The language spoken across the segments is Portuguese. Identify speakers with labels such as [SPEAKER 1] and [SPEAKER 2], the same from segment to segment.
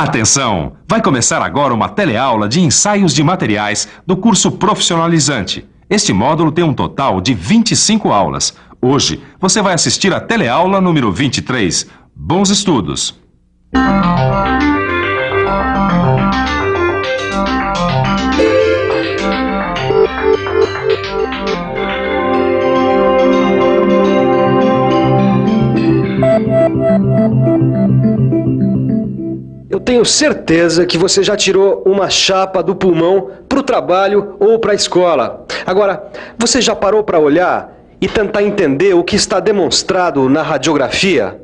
[SPEAKER 1] Atenção! Vai começar agora uma teleaula de ensaios de materiais do curso profissionalizante. Este módulo tem um total de 25 aulas. Hoje, você vai assistir a teleaula número 23. Bons estudos!
[SPEAKER 2] Eu tenho certeza que você já tirou uma chapa do pulmão para o trabalho ou para a escola. Agora, você já parou para olhar e tentar entender o que está demonstrado na radiografia?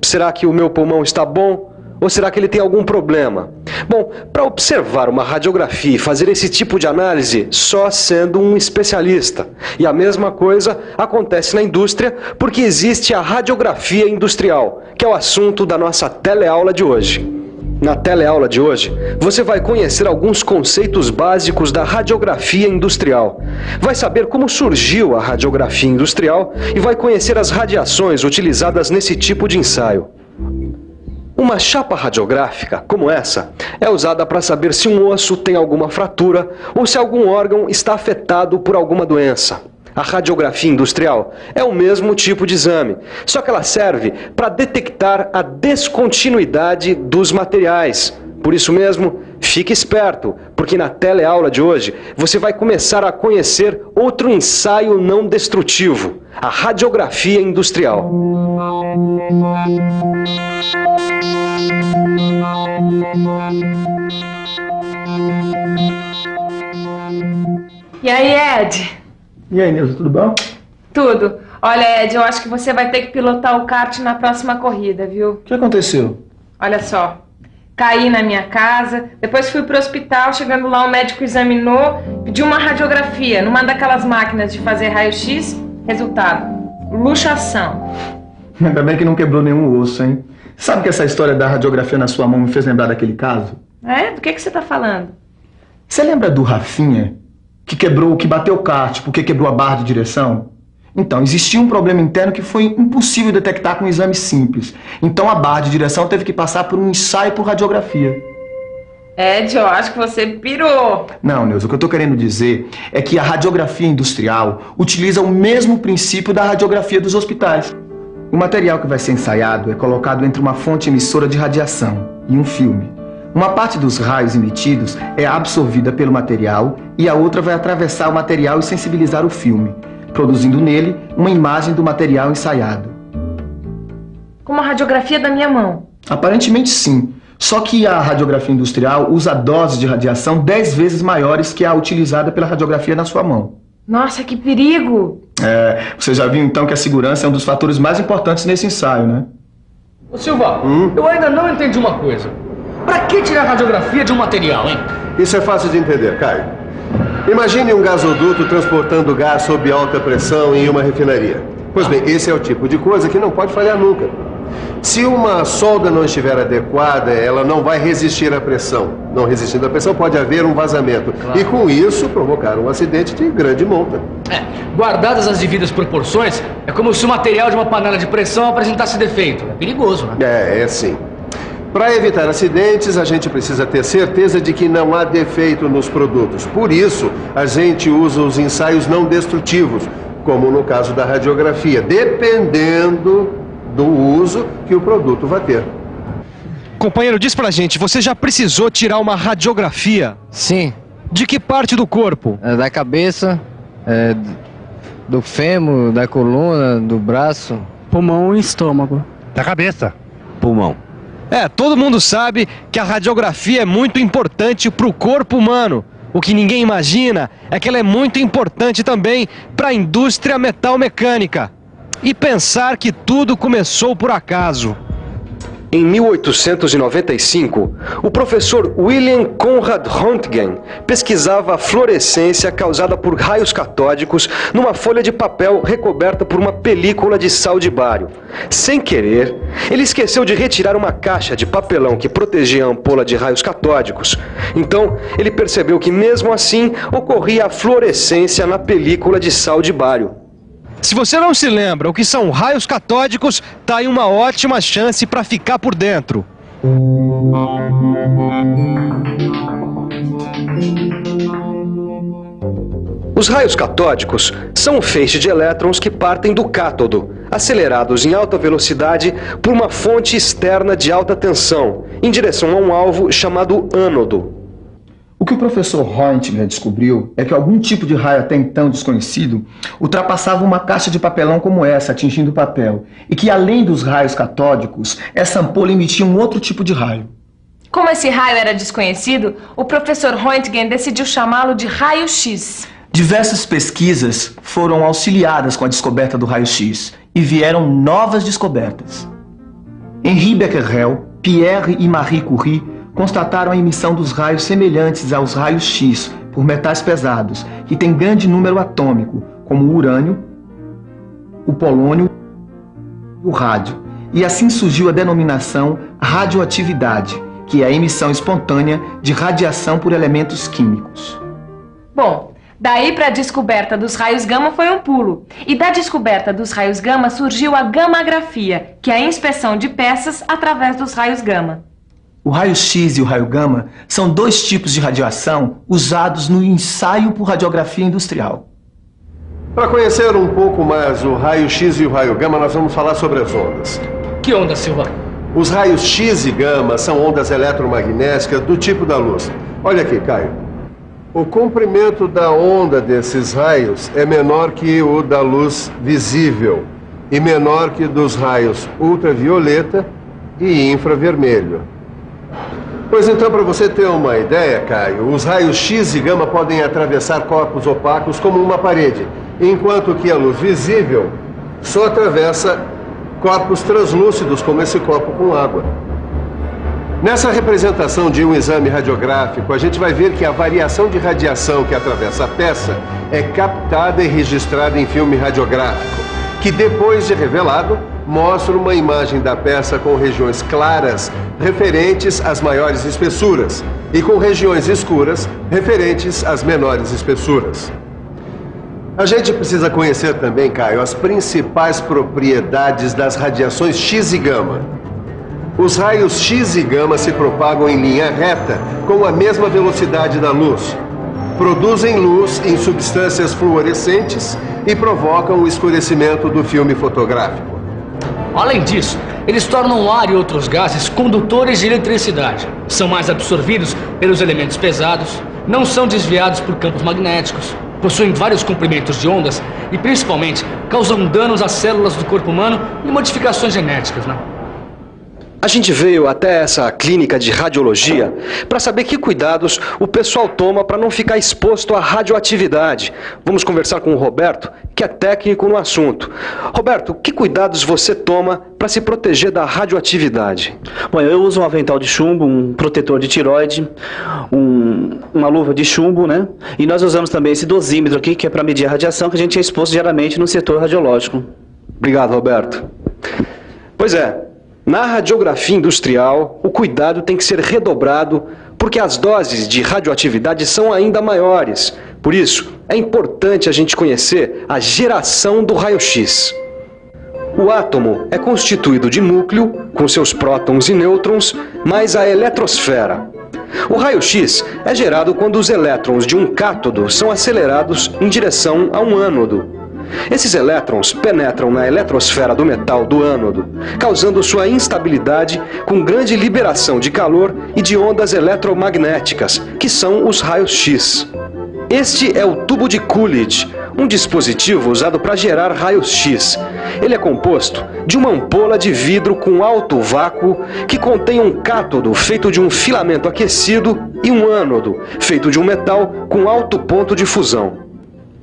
[SPEAKER 2] Será que o meu pulmão está bom ou será que ele tem algum problema? Bom, para observar uma radiografia e fazer esse tipo de análise, só sendo um especialista. E a mesma coisa acontece na indústria, porque existe a radiografia industrial, que é o assunto da nossa teleaula de hoje. Na teleaula de hoje, você vai conhecer alguns conceitos básicos da radiografia industrial. Vai saber como surgiu a radiografia industrial e vai conhecer as radiações utilizadas nesse tipo de ensaio. Uma chapa radiográfica, como essa, é usada para saber se um osso tem alguma fratura ou se algum órgão está afetado por alguma doença. A radiografia industrial é o mesmo tipo de exame, só que ela serve para detectar a descontinuidade dos materiais. Por isso mesmo, fique esperto, porque na teleaula de hoje você vai começar a conhecer outro ensaio não destrutivo, a radiografia industrial.
[SPEAKER 3] E aí, Ed?
[SPEAKER 4] E aí, Nilza, tudo bom?
[SPEAKER 3] Tudo. Olha, Ed, eu acho que você vai ter que pilotar o kart na próxima corrida, viu?
[SPEAKER 4] O que aconteceu?
[SPEAKER 3] Olha só, caí na minha casa, depois fui pro hospital, chegando lá o médico examinou, pediu uma radiografia numa daquelas máquinas de fazer raio-x, resultado, luxação.
[SPEAKER 4] Ainda bem que não quebrou nenhum osso, hein? Sabe que essa história da radiografia na sua mão me fez lembrar daquele caso?
[SPEAKER 3] É? Do que você tá falando?
[SPEAKER 4] Você lembra do Rafinha? Que bateu o kart porque quebrou a barra de direção? Então, existia um problema interno que foi impossível detectar com um exame simples. Então a barra de direção teve que passar por um ensaio por radiografia.
[SPEAKER 3] Ed, eu acho que você pirou.
[SPEAKER 4] Não, Neuza, o que eu tô querendo dizer é que a radiografia industrial utiliza o mesmo princípio da radiografia dos hospitais. O material que vai ser ensaiado é colocado entre uma fonte emissora de radiação e um filme. Uma parte dos raios emitidos é absorvida pelo material e a outra vai atravessar o material e sensibilizar o filme, produzindo nele uma imagem do material ensaiado.
[SPEAKER 3] Como a radiografia da minha mão?
[SPEAKER 4] Aparentemente sim, só que a radiografia industrial usa doses de radiação 10 vezes maiores que a utilizada pela radiografia na sua mão.
[SPEAKER 3] Nossa, que perigo!
[SPEAKER 4] Você já viu então que a segurança é um dos fatores mais importantes nesse ensaio, né?
[SPEAKER 5] Ô Silva, eu ainda não entendi uma coisa. Pra que tirar a radiografia de um material, hein?
[SPEAKER 6] Isso é fácil de entender, Caio. Imagine um gasoduto transportando gás sob alta pressão em uma refinaria. Pois bem, esse é o tipo de coisa que não pode falhar nunca. Se uma solda não estiver adequada, ela não vai resistir à pressão. Não resistindo à pressão, pode haver um vazamento. Claro. E com isso, provocar um acidente de grande monta.
[SPEAKER 5] Guardadas as devidas proporções, é como se o material de uma panela de pressão apresentasse defeito. É perigoso, né?
[SPEAKER 6] É sim. Para evitar acidentes, a gente precisa ter certeza de que não há defeito nos produtos. Por isso, a gente usa os ensaios não destrutivos, como no caso da radiografia, dependendo do uso que o produto vai ter.
[SPEAKER 2] Companheiro, diz pra gente, você já precisou tirar uma radiografia?
[SPEAKER 7] Sim.
[SPEAKER 2] De que parte do corpo?
[SPEAKER 7] Da cabeça, do fêmur, da coluna, do braço.
[SPEAKER 8] Pulmão e estômago.
[SPEAKER 9] Da cabeça.
[SPEAKER 7] Pulmão.
[SPEAKER 2] Todo mundo sabe que a radiografia é muito importante para o corpo humano. O que ninguém imagina é que ela é muito importante também para a indústria metalmecânica. E pensar que tudo começou por acaso. Em 1895, o professor William Conrad Röntgen pesquisava a fluorescência causada por raios catódicos numa folha de papel recoberta por uma película de sal de bário. Sem querer, ele esqueceu de retirar uma caixa de papelão que protegia a ampola de raios catódicos. Então, ele percebeu que mesmo assim ocorria a fluorescência na película de sal de bário. Se você não se lembra o que são raios catódicos, tá aí uma ótima chance para ficar por dentro. Os raios catódicos são um feixe de elétrons que partem do cátodo, acelerados em alta velocidade por uma fonte externa de alta tensão, em direção a um alvo chamado ânodo.
[SPEAKER 4] O que o professor Roentgen descobriu é que algum tipo de raio até então desconhecido ultrapassava uma caixa de papelão como essa, atingindo o papel, e que além dos raios catódicos, essa ampola emitia um outro tipo de raio.
[SPEAKER 3] Como esse raio era desconhecido, o professor Roentgen decidiu chamá-lo de raio-x.
[SPEAKER 4] Diversas pesquisas foram auxiliadas com a descoberta do raio-x e vieram novas descobertas. Henri Becquerel, Pierre e Marie Curie constataram a emissão dos raios semelhantes aos raios-x por metais pesados, que têm grande número atômico, como o urânio, o polônio e o rádio. E assim surgiu a denominação radioatividade, que é a emissão espontânea de radiação por elementos químicos.
[SPEAKER 3] Bom, daí para a descoberta dos raios gama foi um pulo. E da descoberta dos raios gama surgiu a gammagrafia, que é a inspeção de peças através dos raios gama.
[SPEAKER 4] O raio-x e o raio gama são dois tipos de radiação usados no ensaio por radiografia industrial.
[SPEAKER 6] Para conhecer um pouco mais o raio-x e o raio gama, nós vamos falar sobre as ondas.
[SPEAKER 5] Que onda, Silva?
[SPEAKER 6] Os raios X e gama são ondas eletromagnéticas do tipo da luz. Olha aqui, Caio. O comprimento da onda desses raios é menor que o da luz visível e menor que dos raios ultravioleta e infravermelho. Pois então, para você ter uma ideia, Caio, os raios X e gama podem atravessar corpos opacos como uma parede, enquanto que a luz visível só atravessa corpos translúcidos, como esse copo com água. Nessa representação de um exame radiográfico, a gente vai ver que a variação de radiação que atravessa a peça é captada e registrada em filme radiográfico, que depois de revelado, mostra uma imagem da peça com regiões claras referentes às maiores espessuras e com regiões escuras referentes às menores espessuras. A gente precisa conhecer também, Caio, as principais propriedades das radiações X e gama. Os raios X e gama se propagam em linha reta com a mesma velocidade da luz, produzem luz em substâncias fluorescentes e provocam o escurecimento do filme fotográfico.
[SPEAKER 5] Além disso, eles tornam o ar e outros gases condutores de eletricidade. São mais absorvidos pelos elementos pesados, não são desviados por campos magnéticos, possuem vários comprimentos de ondas e, principalmente, causam danos às células do corpo humano e modificações genéticas, né?
[SPEAKER 2] A gente veio até essa clínica de radiologia para saber que cuidados o pessoal toma para não ficar exposto à radioatividade. Vamos conversar com o Roberto, que é técnico no assunto. Roberto, que cuidados você toma para se proteger da radioatividade?
[SPEAKER 8] Bom, eu uso um avental de chumbo, um protetor de tireoide, uma luva de chumbo, né? E nós usamos também esse dosímetro aqui, que é para medir a radiação que a gente é exposto diariamente no setor radiológico.
[SPEAKER 2] Obrigado, Roberto. Pois é. Na radiografia industrial, o cuidado tem que ser redobrado porque as doses de radioatividade são ainda maiores. Por isso, é importante a gente conhecer a geração do raio-x. O átomo é constituído de núcleo, com seus prótons e nêutrons, mais a eletrosfera. O raio-x é gerado quando os elétrons de um cátodo são acelerados em direção a um ânodo. Esses elétrons penetram na eletrosfera do metal do ânodo, causando sua instabilidade com grande liberação de calor e de ondas eletromagnéticas, que são os raios-x. Este é o tubo de Coolidge, um dispositivo usado para gerar raios-x. Ele é composto de uma ampola de vidro com alto vácuo que contém um cátodo feito de um filamento aquecido e um ânodo feito de um metal com alto ponto de fusão.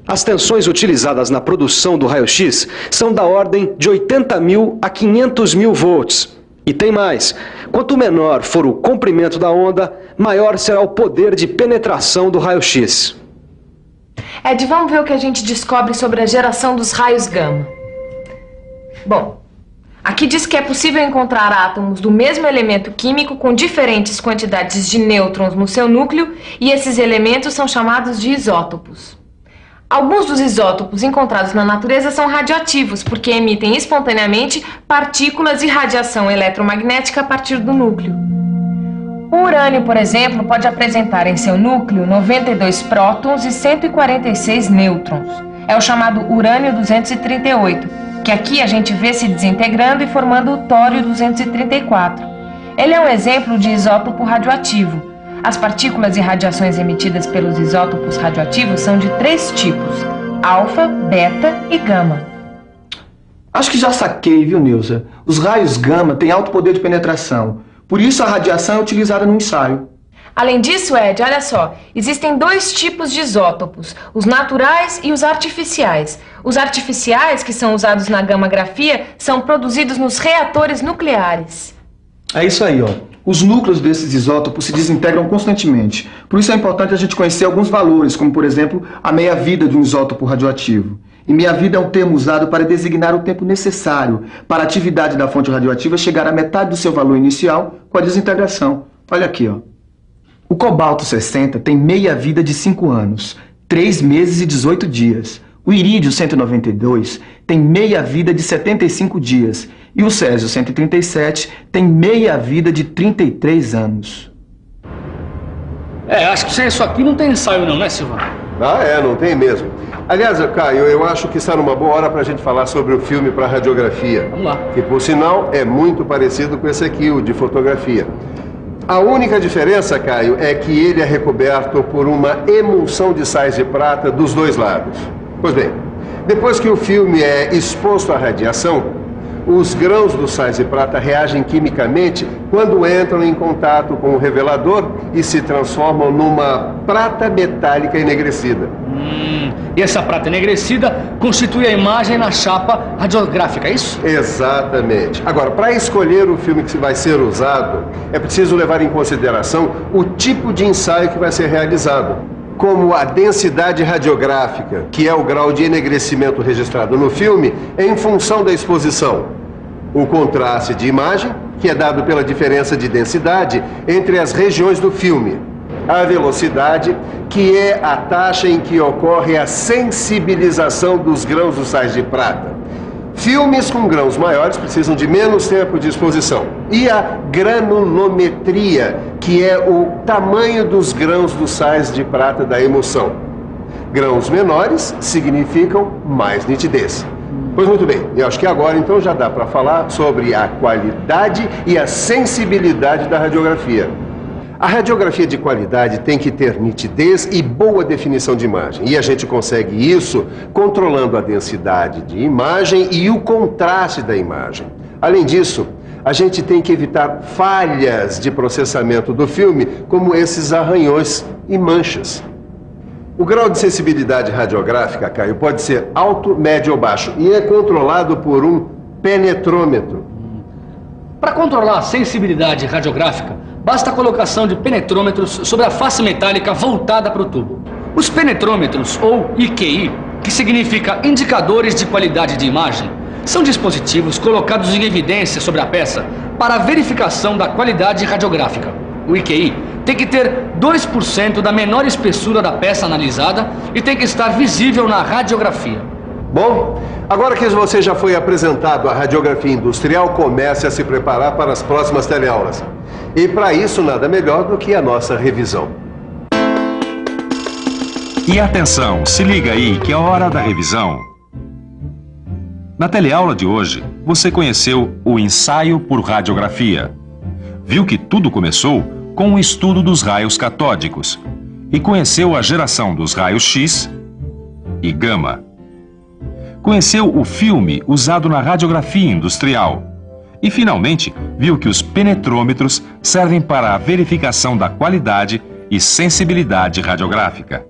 [SPEAKER 2] As tensões utilizadas na produção do raio-x são da ordem de 80.000 a 500.000 volts. E tem mais, quanto menor for o comprimento da onda, maior será o poder de penetração do raio-x.
[SPEAKER 3] Ed, vamos ver o que a gente descobre sobre a geração dos raios gama. Bom, aqui diz que é possível encontrar átomos do mesmo elemento químico com diferentes quantidades de nêutrons no seu núcleo e esses elementos são chamados de isótopos. Alguns dos isótopos encontrados na natureza são radioativos, porque emitem espontaneamente partículas e radiação eletromagnética a partir do núcleo. O urânio, por exemplo, pode apresentar em seu núcleo 92 prótons e 146 nêutrons. É o chamado urânio-238, que aqui a gente vê se desintegrando e formando o tório-234. Ele é um exemplo de isótopo radioativo. As partículas e radiações emitidas pelos isótopos radioativos são de 3 tipos: alfa, beta e gama.
[SPEAKER 4] Acho que já saquei, viu, Neuza? Os raios gama têm alto poder de penetração. Por isso a radiação é utilizada no ensaio.
[SPEAKER 3] Além disso, Ed, olha só, existem 2 tipos de isótopos, os naturais e os artificiais. Os artificiais, que são usados na gammagrafia, são produzidos nos reatores nucleares.
[SPEAKER 4] É isso aí, ó. Os núcleos desses isótopos se desintegram constantemente. Por isso é importante a gente conhecer alguns valores, como, por exemplo, a meia-vida de um isótopo radioativo. E meia-vida é um termo usado para designar o tempo necessário para a atividade da fonte radioativa chegar à metade do seu valor inicial com a desintegração. Olha aqui, ó. O cobalto 60 tem meia-vida de 5 anos, 3 meses e 18 dias. O irídio 192 tem meia-vida de 75 dias. E o césio 137 tem meia-vida de 33 anos.
[SPEAKER 5] Acho que sem isso aqui não tem ensaio não, né, Silvano?
[SPEAKER 6] Não tem mesmo. Aliás, Caio, eu acho que está numa boa hora para a gente falar sobre o filme para radiografia.
[SPEAKER 5] Vamos lá.
[SPEAKER 6] Que, por sinal, é muito parecido com esse aqui, o de fotografia. A única diferença, Caio, é que ele é recoberto por uma emulsão de sais de prata dos 2 lados. Pois bem, depois que o filme é exposto à radiação, os grãos dos sais de prata reagem quimicamente quando entram em contato com o revelador e se transformam numa prata metálica enegrecida.
[SPEAKER 5] E essa prata enegrecida constitui a imagem na chapa radiográfica, é isso?
[SPEAKER 6] Exatamente. Agora, para escolher o filme que vai ser usado, é preciso levar em consideração o tipo de ensaio que vai ser realizado, como a densidade radiográfica, que é o grau de enegrecimento registrado no filme, em função da exposição. O contraste de imagem, que é dado pela diferença de densidade entre as regiões do filme. A velocidade, que é a taxa em que ocorre a sensibilização dos grãos dos sais de prata. Filmes com grãos maiores precisam de menos tempo de exposição. E a granulometria, que é o tamanho dos grãos dos sais de prata da emulsão. Grãos menores significam mais nitidez. Pois muito bem, eu acho que agora então já dá para falar sobre a qualidade e a sensibilidade da radiografia. A radiografia de qualidade tem que ter nitidez e boa definição de imagem. E a gente consegue isso controlando a densidade de imagem e o contraste da imagem. Além disso, a gente tem que evitar falhas de processamento do filme, como esses arranhões e manchas. O grau de sensibilidade radiográfica, Caio, pode ser alto, médio ou baixo e é controlado por um penetrômetro.
[SPEAKER 5] Para controlar a sensibilidade radiográfica, basta a colocação de penetrômetros sobre a face metálica voltada para o tubo. Os penetrômetros, ou IQI, que significa Indicadores de Qualidade de Imagem, são dispositivos colocados em evidência sobre a peça para a verificação da qualidade radiográfica. O IQI tem que ter 2% da menor espessura da peça analisada e tem que estar visível na radiografia.
[SPEAKER 6] Bom, agora que você já foi apresentado à radiografia industrial, comece a se preparar para as próximas teleaulas. E para isso, nada melhor do que a nossa revisão.
[SPEAKER 1] E atenção, se liga aí que é hora da revisão. Na teleaula de hoje, você conheceu o ensaio por radiografia. Viu que tudo começou com o estudo dos raios catódicos e conheceu a geração dos raios X e gama. Conheceu o filme usado na radiografia industrial e, finalmente, viu que os penetrômetros servem para a verificação da qualidade e sensibilidade radiográfica.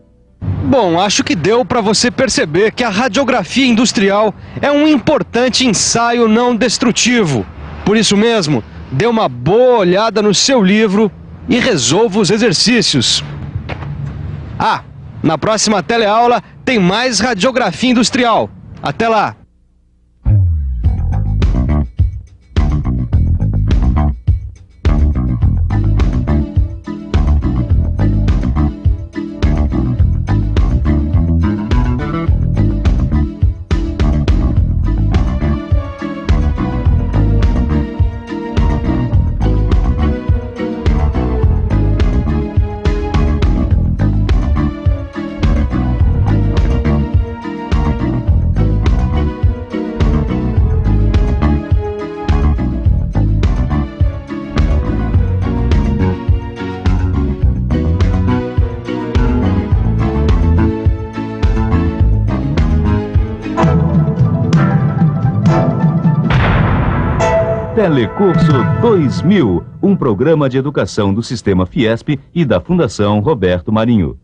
[SPEAKER 2] Bom, acho que deu para você perceber que a radiografia industrial é um importante ensaio não destrutivo. Por isso mesmo, dê uma boa olhada no seu livro e resolva os exercícios. Na próxima teleaula tem mais radiografia industrial. Até lá!
[SPEAKER 9] Telecurso 2000, um programa de educação do Sistema Fiesp e da Fundação Roberto Marinho.